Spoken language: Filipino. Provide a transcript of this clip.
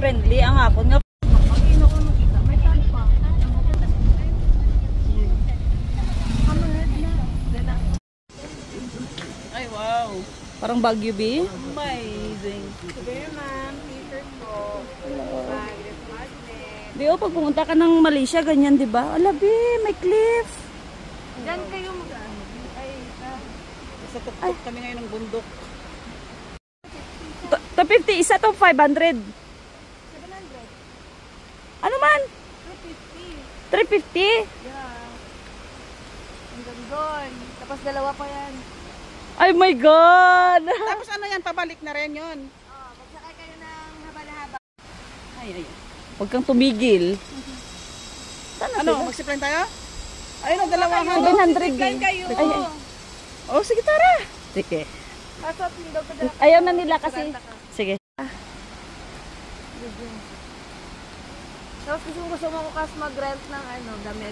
friendly ang hapon nga. Ay, wow. Parang Baguio B. Amazing. Sige, ma'am. Peter po. Magnet, magnet. Di pag pumunta ka ng Malaysia, ganyan, di ba? Alabi, may cliff. Diyan kayo mag-ano. Ay, Sa tuktok kami ngayon ng bundok. To 50, isa to 500. 700. Ano man? 350? 250. Yeah. Hanggang doon. Tapos dalawa pa yan. Ay my God! Tapos ano yan, pabalik na rin yun. Magsakay kayo ng haba-haba. Ay. Huwag kang tumigil. Ano, magsiplan tayo? Ayun, dalawa nga. 700 Kain kayo. Ay, ay. Oh, sige, tara. Sige. Kaso at daw ko dala. Ayaw na nila kasi. Sige. Tapos gusto mo ko kas mag-rent ng ano, damit.